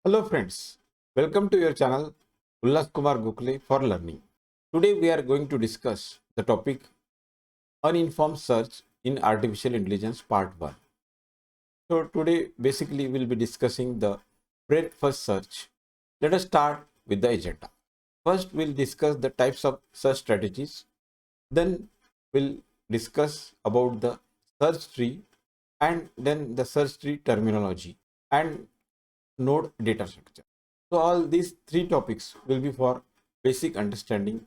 Hello friends, welcome to your channel Ulhaskumar Gokhale for learning. Today we are going to discuss the topic Uninformed Search in Artificial Intelligence Part 1. So today basically we'll be discussing the breadth first search. Let us start with the agenda. First we'll discuss the types of search strategies. Then we'll discuss about the search tree and then the search tree terminology and node data structure. So all these three topics will be for basic understanding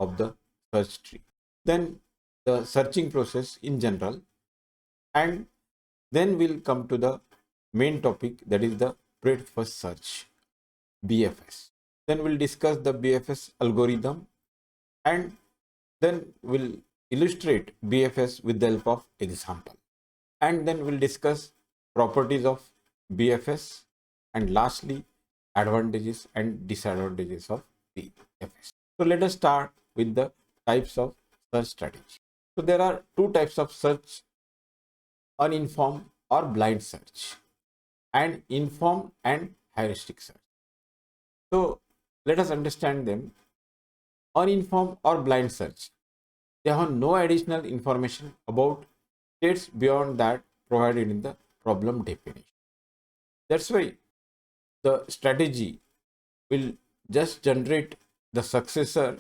of the search tree. Then the searching process in general, and then we'll come to the main topic, that is the breadth first search, BFS. Then we'll discuss the BFS algorithm, and then we'll illustrate BFS with the help of example. And then we'll discuss properties of BFS, and lastly advantages and disadvantages of BFS. So let us start with the types of search strategy. So there are two types of search: uninformed or blind search, and informed and heuristic search. So let us understand them. Uninformed or blind search, they have no additional information about states beyond that provided in the problem definition. That's why the strategy will just generate the successor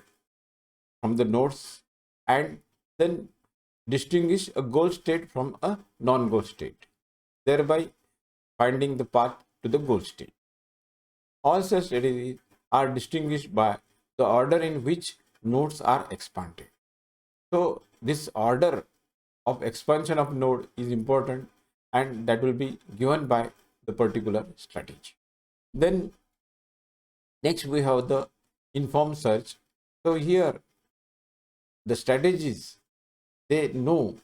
from the nodes and then distinguish a goal state from a non-goal state, thereby finding the path to the goal state. All such strategies are distinguished by the order in which nodes are expanded. So this order of expansion of node is important, and that will be given by the particular strategy. Then next we have the informed search. So here the strategies, they know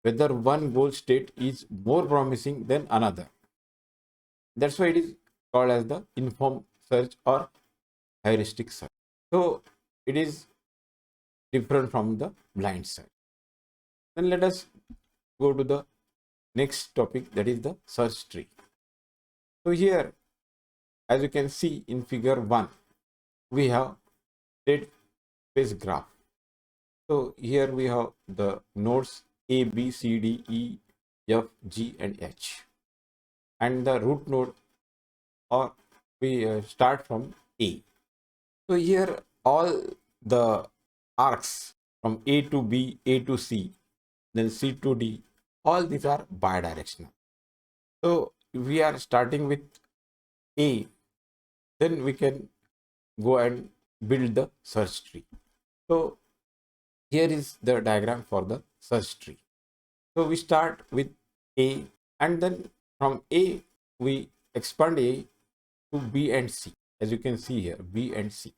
whether one goal state is more promising than another. That's why it is called as the informed search or heuristic search. So it is different from the blind search. Then let us go to the next topic, that is the search tree. So here, as you can see in figure 1, we have state space graph. So here we have the nodes A, B, C, D, E, F, G and H, and the root node, or we start from A. So here all the arcs from A to B, A to C, then C to D, all these are bidirectional. So we are starting with A, then we can go and build the search tree. So here is the diagram for the search tree. So we start with A, and then from A we expand A to B and C, as you can see here, B and C.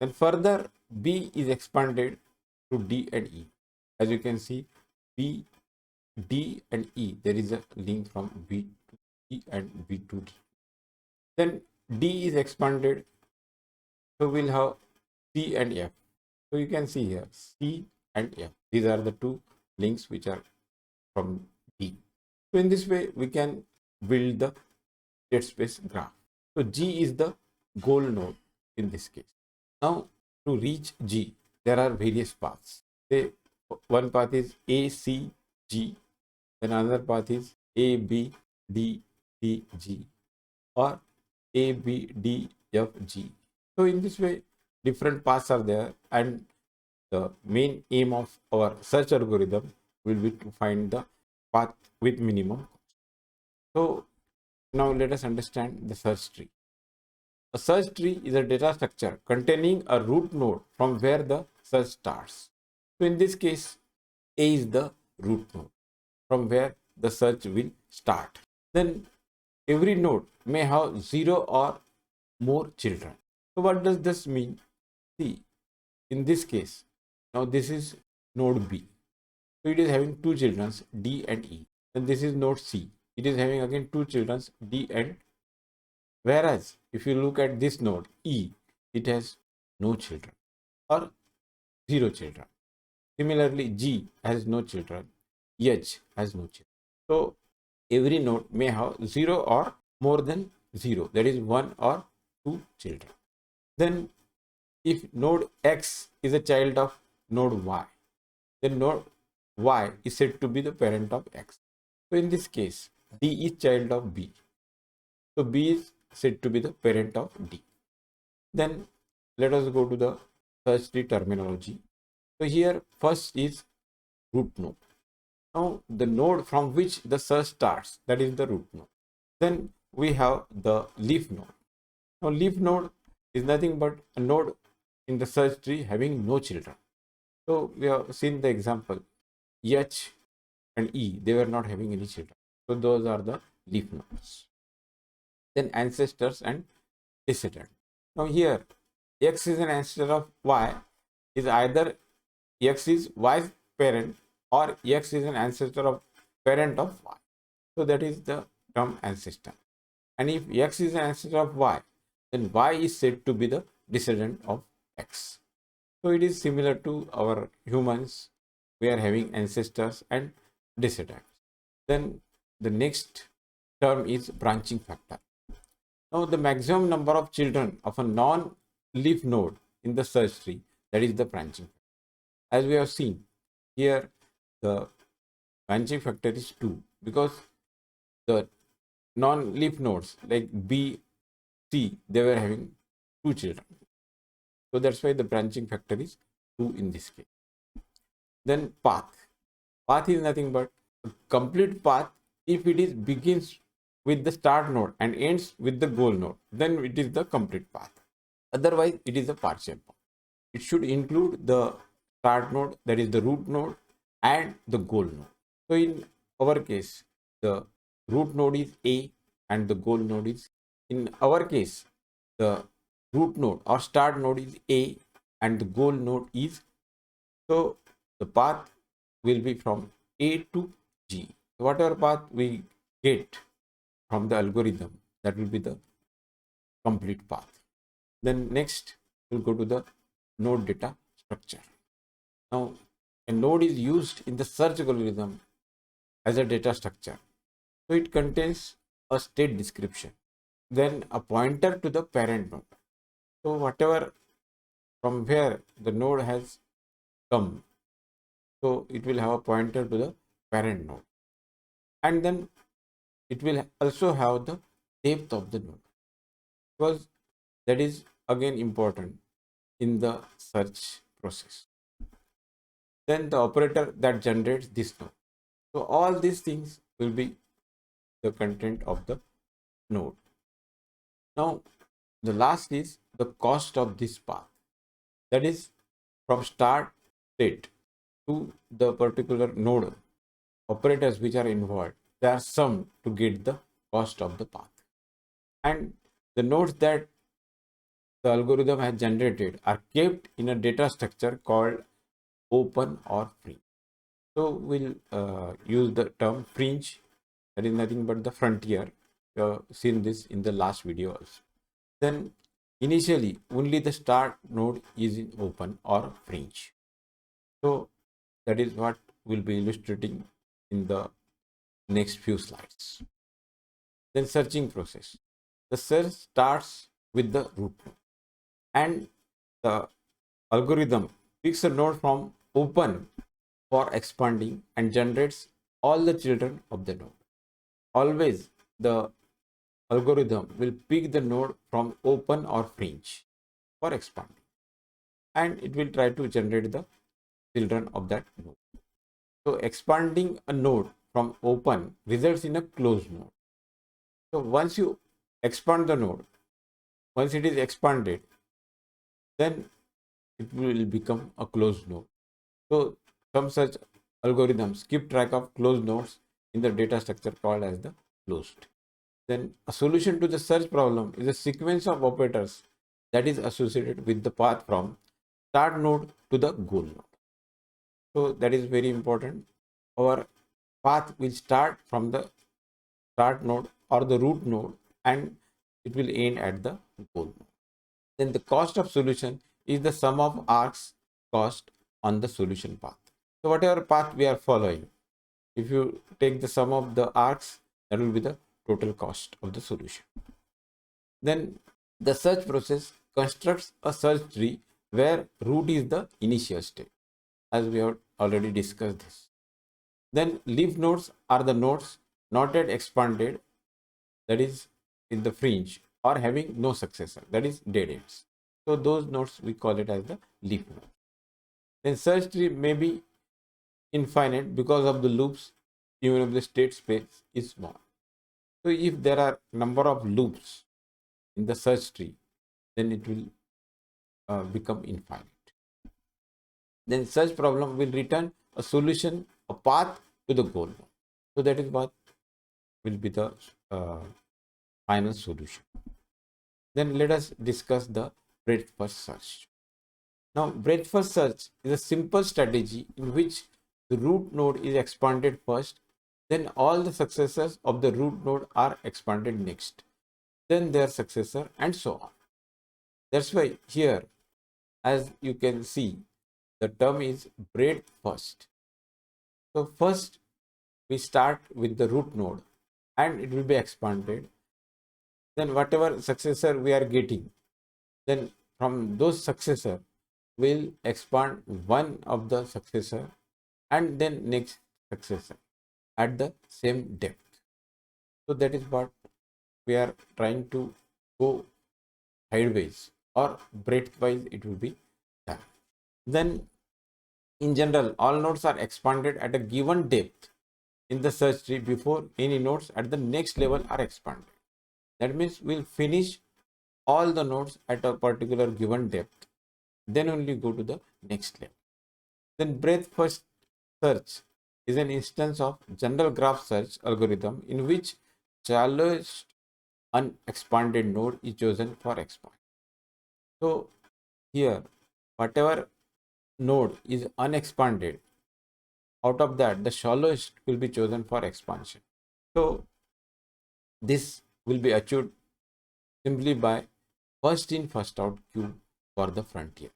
Then further B is expanded to D and E, as you can see, B, D and E, there is a link from B to E and B to D. Then D is expanded, so we'll have C and F. So you can see here C and F, these are the two links which are from D. So in this way we can build the state space graph. So G is the goal node in this case. Now to reach G, there are various paths. Say one path is A, C, G, then another path is A, B, D, C, G, or A, B, D, F, G. So in this way different paths are there, and the main aim of our search algorithm will be to find the path with minimum cost. So now let us understand the search tree. A search tree is a data structure containing a root node from where the search starts. So in this case, A is the root node from where the search will start. Then every node may have 0 or more children. So what does this mean? See, in this case, now this is node B. So it is having two children, D and E. And this is node C. It is having again two children, D and. Whereas if you look at this node E, it has no children or 0 children. Similarly, G has no children, H has no children. So every node may have 0 or more than 0, that is 1 or 2 children. Then if node X is a child of node Y, then node Y is said to be the parent of X. So in this case, D is child of B. So B is said to be the parent of D. Then let us go to the search tree terminology. So here first is root node. Now the node from which the search starts, that is the root node. Then we have the leaf node. Now leaf node is nothing but a node in the search tree having no children. So we have seen the example, H and E, they were not having any children. So those are the leaf nodes. Then ancestors and descendant. Now here X is an ancestor of Y, is either X is Y's parent or X is an ancestor of parent of Y. So that is the term ancestor. And if X is an ancestor of Y, then Y is said to be the descendant of X. So it is similar to our humans. We are having ancestors and descendants. Then the next term is branching factor. Now the maximum number of children of a non-leaf node in the search tree, that is the branching factor. As we have seen here, the branching factor is 2 because the non-leaf nodes like B, C, they were having 2 children. So that's why the branching factor is 2 in this case. Then path. Path is nothing but a complete path if it is begins with the start node and ends with the goal node, then it is the complete path. Otherwise, it is a partial path. It should include the start node, that is the root node, and the goal node. So in our case, the root node is A and the goal node is, in our case, the root node or start node is A and the goal node is, so the path will be from A to G. Whatever path we get from the algorithm, that will be the complete path. Then next we'll go to the node data structure. Now a node is used in the search algorithm as a data structure. So it contains a state description, then a pointer to the parent node. So whatever from where the node has come, so it will have a pointer to the parent node, and then it will also have the depth of the node, because that is again important in the search process. Then the operator that generates this node. So all these things will be the content of the node. Now the last is the cost of this path, that is from start state to the particular node. Operators which are involved, they are summed to get the cost of the path, and the nodes that the algorithm has generated are kept in a data structure called open or free. So we'll use the term fringe, that is nothing but the frontier. You have seen this in the last video also. Then initially only the start node is in open or fringe. So that is what we'll be illustrating in the next few slides. Then searching process. The search starts with the root node, and the algorithm picks a node from open for expanding and generates all the children of the node. Always the algorithm will pick the node from open or fringe for expanding, and it will try to generate the children of that node. So expanding a node from open results in a closed node. So once you expand the node, once it is expanded, then it will become a closed node. So some such algorithms keep track of closed nodes in the data structure called as the closed. Then a solution to the search problem is a sequence of operators that is associated with the path from start node to the goal node. So that is very important. Our path will start from the start node or the root node, and it will end at the goal node. Then the cost of solution is the sum of arcs cost on the solution path. So whatever path we are following, if you take the sum of the arcs, that will be the total cost of the solution. Then the search process constructs a search tree where root is the initial state, as we have already discussed this. Then leaf nodes are the nodes not yet expanded, that is in the fringe, or having no successor, that is dead ends. So those nodes we call it as the leaf node. Then search tree may be infinite because of the loops, even if the state space is small. So if there are number of loops in the search tree, then it will become infinite. Then search problem will return a solution, a path to the goal. So that is what will be the final solution. Then let us discuss the breadth first search. Now, breadth first search is a simple strategy in which the root node is expanded first, then all the successors of the root node are expanded next, then their successor, and so on. That's why here, as you can see, the term is breadth first. So first we start with the root node and it will be expanded. Then whatever successor we are getting, then from those successor will expand one of the successor and then next successor at the same depth. So that is what we are trying to go sideways, or breadth wise it will be done. Then in general, all nodes are expanded at a given depth in the search tree before any nodes at the next level are expanded. That means we'll finish all the nodes at a particular given depth, then only go to the next level. Then breadth first search is an instance of general graph search algorithm in which shallowest unexpanded node is chosen for expansion. So here, whatever node is unexpanded, out of that the shallowest will be chosen for expansion. So this will be achieved simply by first in first out queue for the frontier.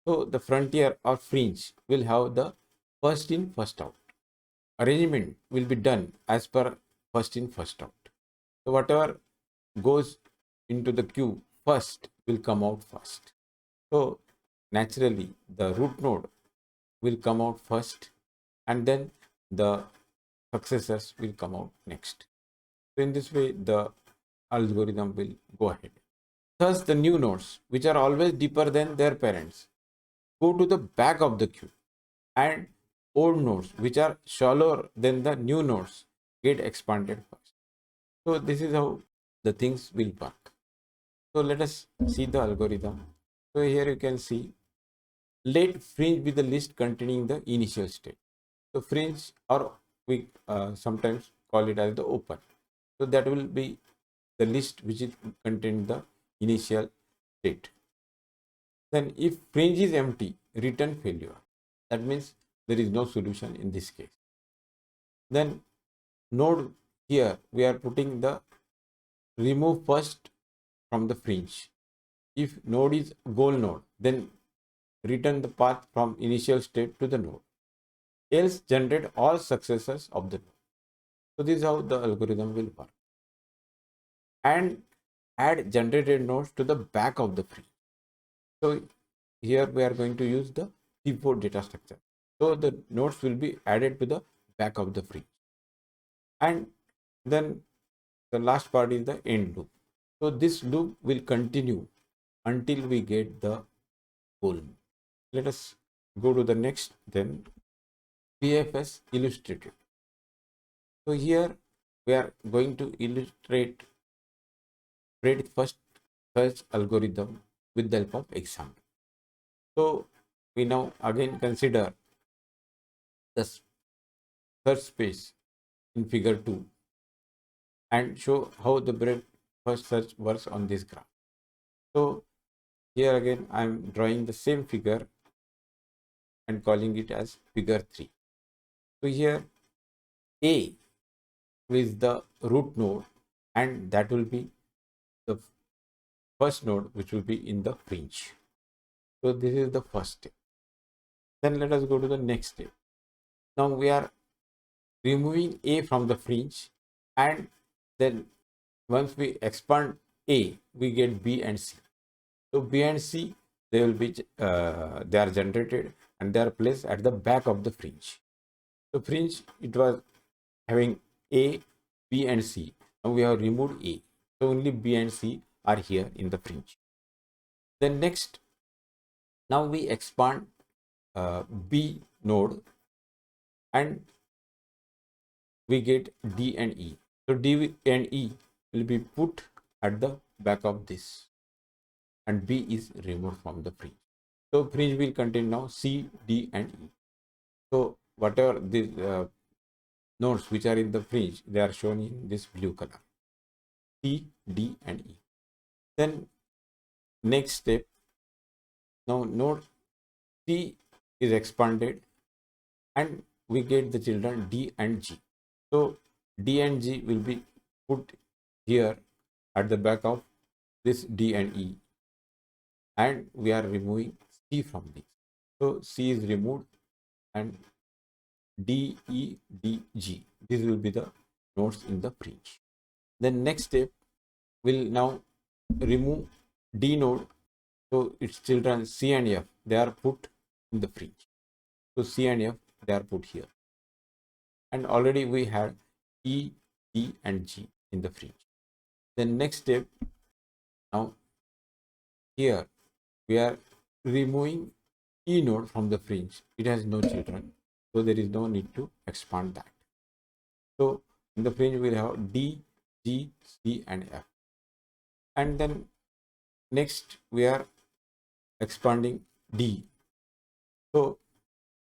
So the frontier or fringe will have the first in first out. Arrangement will be done as per first in first out. So whatever goes into the queue first will come out first. So naturally the root node will come out first and then the successors will come out next. So in this way the algorithm will go ahead. Thus the new nodes, which are always deeper than their parents, go to the back of the queue, and old nodes, which are shallower than the new nodes, get expanded first. So this is how the things will work. So let us see the algorithm. So here you can see, let fringe be the list containing the initial state. So fringe, or we sometimes call it as the open. So that will be the list which is contain the initial state. Then if fringe is empty, return failure. That means there is no solution in this case. Then node, here we are putting the remove first from the fringe. If node is goal node, then return the path from initial state to the node. Else generate all successors of the node. So this is how the algorithm will work. And add generated nodes to the back of the fringe. So here we are going to use the P4 data structure. So the nodes will be added to the back of the fringe. And then the last part is the end loop. So this loop will continue until we get the goal. Let us go to the next, then BFS illustrated. So here we are going to illustrate breadth first search algorithm with the help of example. So we now again consider the search space in figure 2 and show how the breadth first search works on this graph. So here again I am drawing the same figure and calling it as figure 3. So here A is the root node, and that will be the first node which will be in the fringe. So this is the first step. Then let us go to the next step. Now we are removing A from the fringe, and then once we expand A, we get B and C. So B and C, they will be they are generated and they are placed at the back of the fringe. So fringe, it was having A, B and C. Now we have removed A. So only B and C are here in the fringe. Then next, now we expand B node and we get D and E. So D and E will be put at the back of this and B is removed from the fringe. So fringe will contain now C, D and E. So whatever these nodes which are in the fringe, they are shown in this blue color, C, D and E. Then next step, now node C is expanded and we get the children D and G. So D and G will be put here at the back of this D and E and we are removing C from this. So C is removed and D, E, D, G. These will be the nodes in the fringe. Then next step will now remove D node. So its children C and F, they are put in the fringe. So C and F, they are put here. And already we had E, D and G in the fringe. Then next step, now here we are removing E node from the fringe. It has no children, so there is no need to expand that. So in the fringe we have D, G, C and F. And then next we are expanding D. So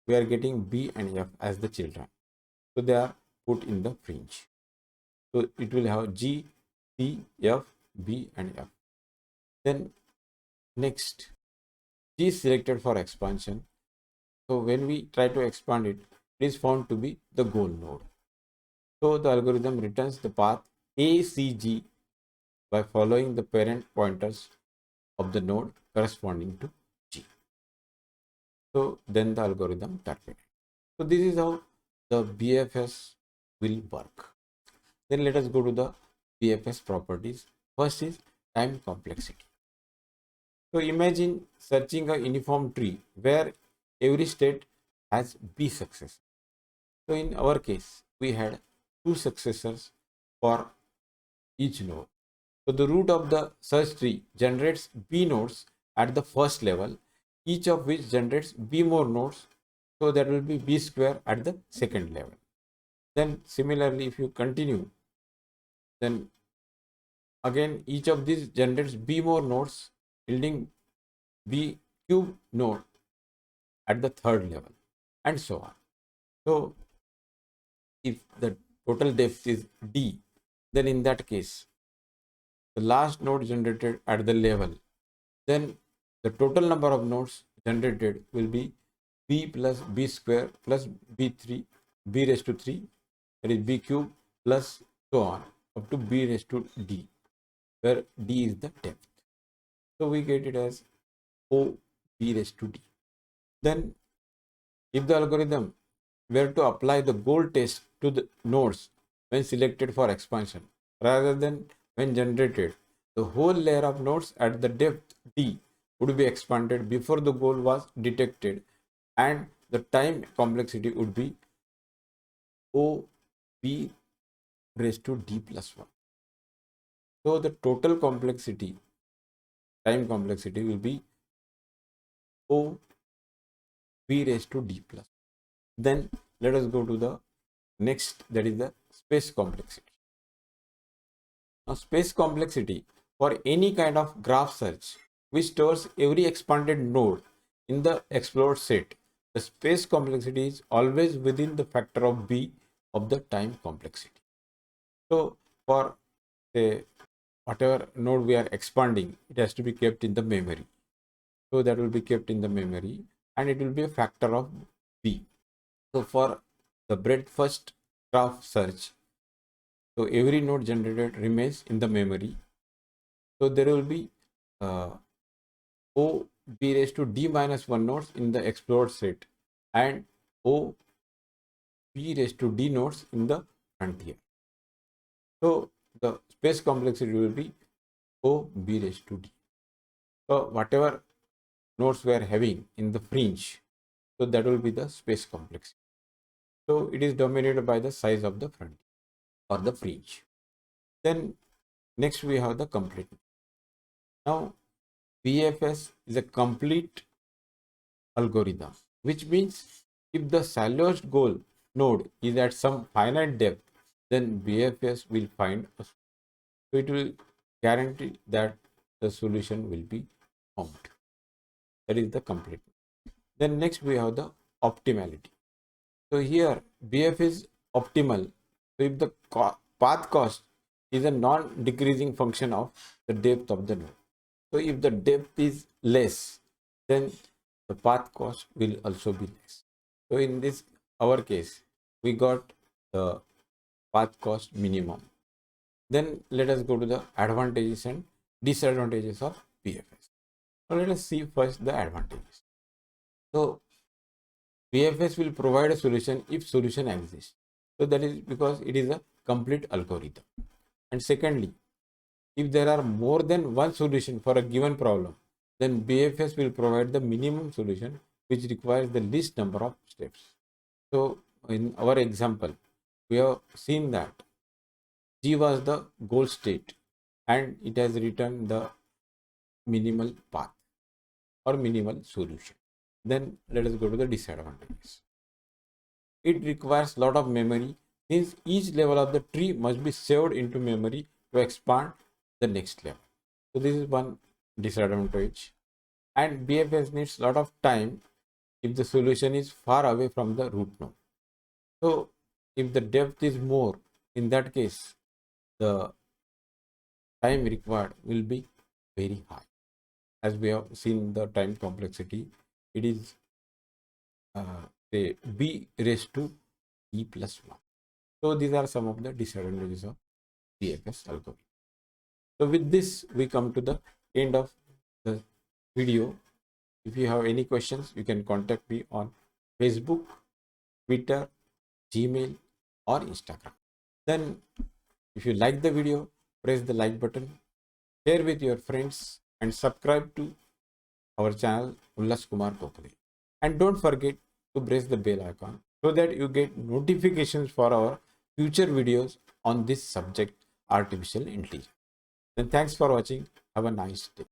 we are getting B and F as the children. So they are put in the fringe. So it will have G, C, F, B and F. Then next, G is selected for expansion. So when we try to expand it, it is found to be the goal node. So the algorithm returns the path ACG by following the parent pointers of the node corresponding to G. So then the algorithm terminates. So this is how the BFS will work. Then let us go to the BFS properties. First is time complexity. So imagine searching a uniform tree where every state has B successors. So in our case, we had 2 successors for each node. So the root of the search tree generates B nodes at the first level, each of which generates B more nodes. So that will be B square at the second level. Then similarly, if you continue, then again each of these generates B more nodes, yielding B cube node at the third level, and so on. So if the total depth is D, then in that case, the last node generated at the level, then the total number of nodes generated will be B plus B square plus B3, B raised to 3, that is B cube plus so on up to B raised to D, where D is the depth. So we get it as O B raised to D. Then if the algorithm were to apply the goal test to the nodes when selected for expansion rather than when generated, the whole layer of nodes at the depth D would be expanded before the goal was detected and the time complexity would be O B raised to D plus 1. So the total complexity, time complexity will be O B raised to D plus. Then let us go to the next, that is the space complexity. Now space complexity for any kind of graph search which stores every expanded node in the explored set, the space complexity is always within the factor of B of the time complexity. So for say whatever node we are expanding, it has to be kept in the memory. So that will be kept in the memory and it will be a factor of B. So for the breadth first graph search, so every node generated remains in the memory. So there will be O B raised to D minus 1 nodes in the explored set and O B raised to D nodes in the frontier. So the space complexity will be O B raised to D. So whatever nodes we are having in the fringe, so that will be the space complexity. So it is dominated by the size of the front or the fringe. Then next we have the completeness. Now BFS is a complete algorithm, which means if the shallowest goal node is at some finite depth, then BFS will find a solution. So it will guarantee that the solution will be found. That is the complete. Then next we have the optimality. So here BF is optimal. So if the path cost is a non-decreasing function of the depth of the node. So if the depth is less, then the path cost will also be less. So in this our case, we got the path cost minimum. Then let us go to the advantages and disadvantages of BFS. So let us see first the advantages. So BFS will provide a solution if solution exists. So that is because it is a complete algorithm. And secondly, if there are more than one solution for a given problem, then BFS will provide the minimum solution which requires the least number of steps. So in our example, we have seen that G was the goal state and it has returned the minimal path or minimal solution. Then let us go to the disadvantages. It requires a lot of memory since each level of the tree must be saved into memory to expand the next level. So this is one disadvantage. And BFS needs a lot of time if the solution is far away from the root node. So if the depth is more, in that case, the time required will be very high. As we have seen the time complexity, it is say B raised to E plus 1. So these are some of the disadvantages of BFS algorithm. So with this, we come to the end of the video. If you have any questions, you can contact me on Facebook, Twitter, Gmail, or Instagram. Then if you like the video, press the like button, share with your friends, and subscribe to our channel Ulhaskumar Gokhale. And don't forget to press the bell icon so that you get notifications for our future videos on this subject, artificial intelligence. Then thanks for watching. Have a nice day.